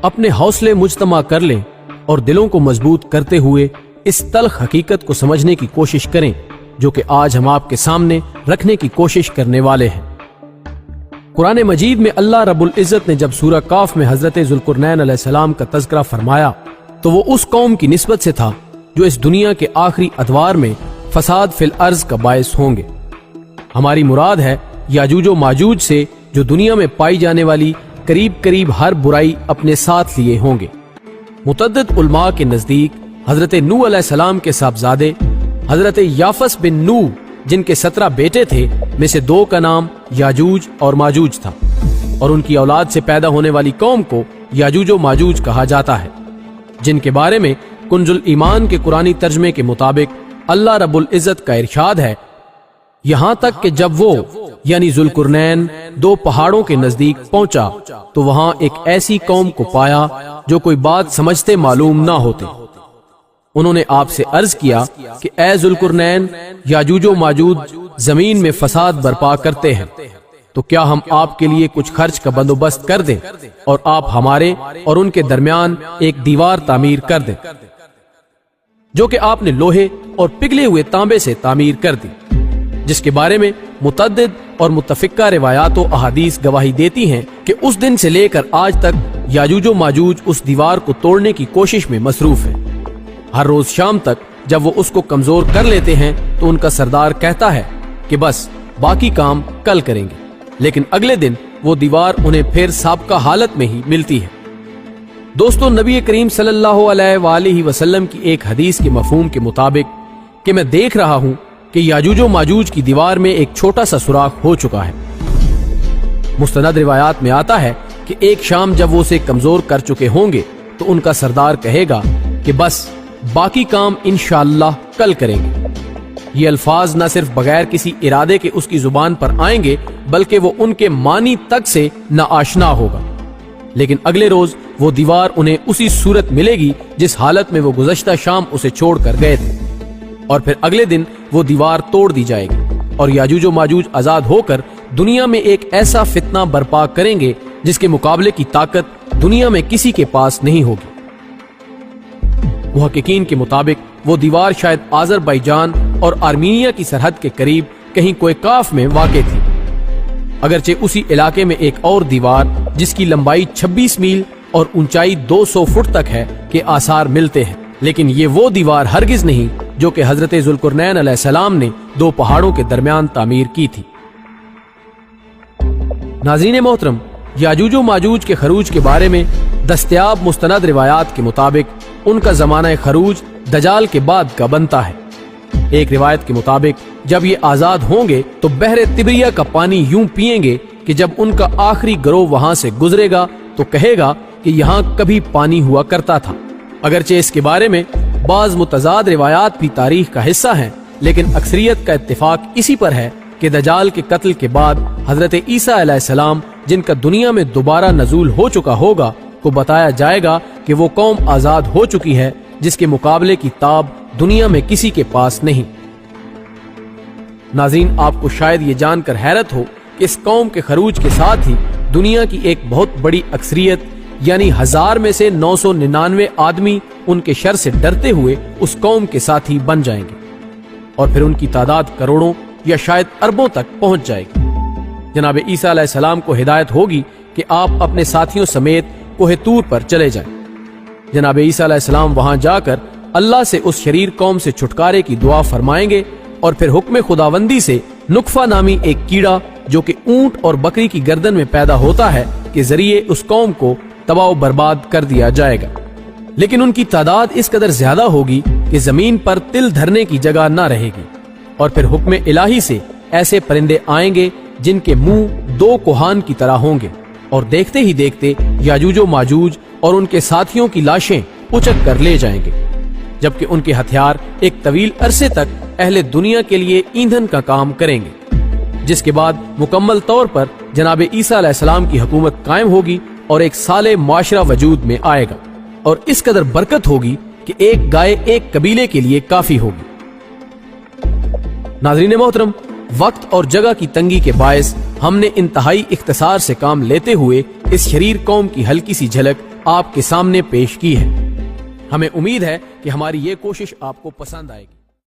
अपने हौसले मुजतमा कर लें और दिलों को मजबूत करते हुए इस तल्ख हकीकत को समझने की कोशिश करें जो कि आज हम आपके सामने रखने की कोशिश करने वाले हैं। कुरान मजीद में अल्लाह रब्बुल इज़्ज़त ने जब सूरह काफ में हजरत ज़ुल्कुरनैन अलैहिस्सलाम का तज़किरा फरमाया तो वो उस कौम की निस्बत से था जो इस दुनिया के आखिरी अदवार में फसाद फिल अर्ज का बायस होंगे। हमारी मुराद है याजूज व माजूज से जो दुनिया में पाई जाने वाली करीब करीब हर बुराई अपने साथ लिए होंगे। मुतअद्दिद उलमा के नजदीक हजरत नूह अलैहिस्सलाम के साहबजादे हजरत याफस बिन नूह जिनके 17 बेटे थे में से 2 का नाम याजूज और माजूज था और उनकी औलाद से पैदा होने वाली कौम को याजूज व माजूज कहा जाता है, जिनके बारे में कुंजुल ईमान के कुरानी तर्जमे के मुताबिक अल्लाह रब्बुल इज़्ज़त का इरशाद है, यहां तक कि जब वो यानी ज़ुल्कुरनैन 2 पहाड़ों के नजदीक पहुंचा तो वहां एक ऐसी कौम को पाया जो कोई बात समझते मालूम ना होते। उन्होंने आपसे अर्ज किया कि ए ज़ुल्कुरनैन, याजूज व माजूज जमीन में फसाद बर्पा करते हैं, तो क्या हम आपके लिए कुछ खर्च का बंदोबस्त कर दें और आप हमारे और उनके दरमियान एक दीवार तामीर कर दें जो कि आपने लोहे और पिघले हुए तांबे से तामीर कर दी, जिसके बारे में मुतअद्दिद और मुत्तफिका रिवायात व अहादीस गवाही देती हैं कि उस दिन से लेकर आज तक याजूज व माजूज उस दीवार को तोड़ने की कोशिश में मसरूफ है। हर रोज शाम तक जब वो उसको कमजोर कर लेते हैं तो उनका सरदार कहता है कि बस बाकी काम कल करेंगे, लेकिन अगले दिन वो दीवार उन्हें फिर साबका हालत में ही मिलती है। दोस्तों, नबी करीम सल्लल्लाहु अलैहि वसल्लम की एक हदीस के मफहूम के मुताबिक कि मैं देख रहा हूं कि याजूज व माजूज की दीवार में एक छोटा सा सुराख हो चुका है। मुस्तनद रिवायात में आता है कि एक शाम जब वो उसे कमजोर कर चुके होंगे तो उनका सरदार कहेगा कि बस बाकी काम इंशाअल्लाह कल करेंगे। ये अल्फाज न सिर्फ बगैर किसी इरादे के उसकी जुबान पर आएंगे बल्कि वो उनके मानी तक से न आशना होगा, लेकिन अगले रोज वो दीवार उन्हें उसी सूरत मिलेगी जिस हालत में वो गुज़श्ता शाम उसे छोड़ कर गए थे, और फिर अगले दिन वो दीवार तोड़ दी जाएगी और याजूज व माजूज आजाद होकर दुनिया में एक ऐसा फितना बर्पा करेंगे जिसके मुकाबले की ताकत दुनिया में किसी के पास नहीं होगी। मुहक्किकीन के मुताबिक वो दीवार शायद आज़रबाईजान और आर्मीनिया की सरहद के करीब कहीं कोयकाफ में वाक़े थी। अगरचे उसी इलाके में एक और दीवार जिसकी लंबाई 26 मील और ऊंचाई 200 फुट तक है के आसार मिलते हैं, लेकिन ये वो दीवार हरगिज नहीं जो कि हजरत ज़ुल्कुरनैन अलैहिस्सलाम ने 2 पहाड़ों के दरमियान तामीर की थी। नाज़रीन मोहतरम, याजूज व माजूज के खरूज के बारे में दस्तयाब मुस्तनद रिवायात के मुताबिक उनका ज़माना खरूज दजाल के बाद का बनता है। एक रिवायत के मुताबिक जब ये आजाद होंगे तो बहरे तिब्रिया का पानी यूं पिएंगे कि जब उनका आखिरी गिरोह वहां से गुजरेगा तो कहेगा कि यहाँ कभी पानी हुआ करता था। अगरचे इसके बारे में बाज मुतजाद रिवायात भी तारीख का हिस्सा हैं, लेकिन अक्सरियत का इत्तिफाक इसी पर है कि दजाल के कत्ल के बाद हजरत ईसा अलैहिस्सलाम जिनका दुनिया में दोबारा नजूल हो चुका होगा को बताया जाएगा कि वो कौम आजाद हो चुकी है जिसके मुकाबले की ताब दुनिया में किसी के पास नहीं। नाज़रीन, आपको शायद ये जानकर हैरत हो कि इस कौम के खरूज के साथ ही दुनिया की एक बहुत बड़ी अक्सरियत यानी 1000 में से 999 आदमी उनके शर से डरते हुए उस कौम के साथी बन जाएंगे और फिर उनकी तादाद करोड़ों या शायद अरबों तक पहुंच जाएगी। जनाब ईसा अलैहिस्सलाम को हिदायत होगी कि आप अपने साथियों समेत कोहे तूर पर चले जाएं। जनाब ईसा अलैहिस्सलाम वहां जाकर अल्लाह से उस शरीर कौम से छुटकारे की दुआ फरमाएंगे और फिर हुक्म खुदावंदी से नुक्फा नामी एक कीड़ा जो कि ऊंट और बकरी की गर्दन में पैदा होता है के जरिए उस कौम को तबाह बर्बाद कर दिया जाएगा। लेकिन उनकी तादाद इस कदर ज्यादा होगी कि जमीन पर तिल धरने की जगह न रहेगी और फिर हुक्म इलाही से ऐसे परिंदे आएंगे जिनके मुंह 2 कोहान की तरह होंगे और देखते ही देखते याजूज व माजूज और उनके साथियों की लाशें उचक कर ले जाएंगे, जबकि उनके हथियार एक तवील अरसे तक अहले दुनिया के लिए ईंधन का काम करेंगे, जिसके बाद मुकम्मल तौर पर जनाब ईसा अलैहिस्सलाम की हुकूमत कायम होगी और एक साले माशरा वजूद में आएगा और इस कदर बरकत होगी कि एक गाय एक कबीले के लिए काफी होगी। नाज़रीन मोहतरम, वक्त और जगह की तंगी के बायस हमने इंतहाई इख्तिसार से काम लेते हुए इस शरीर कौम की हल्की सी झलक آپ کے سامنے پیش کی ہے۔ ہمیں امید ہے کہ ہماری یہ کوشش آپ کو پسند آئے گی۔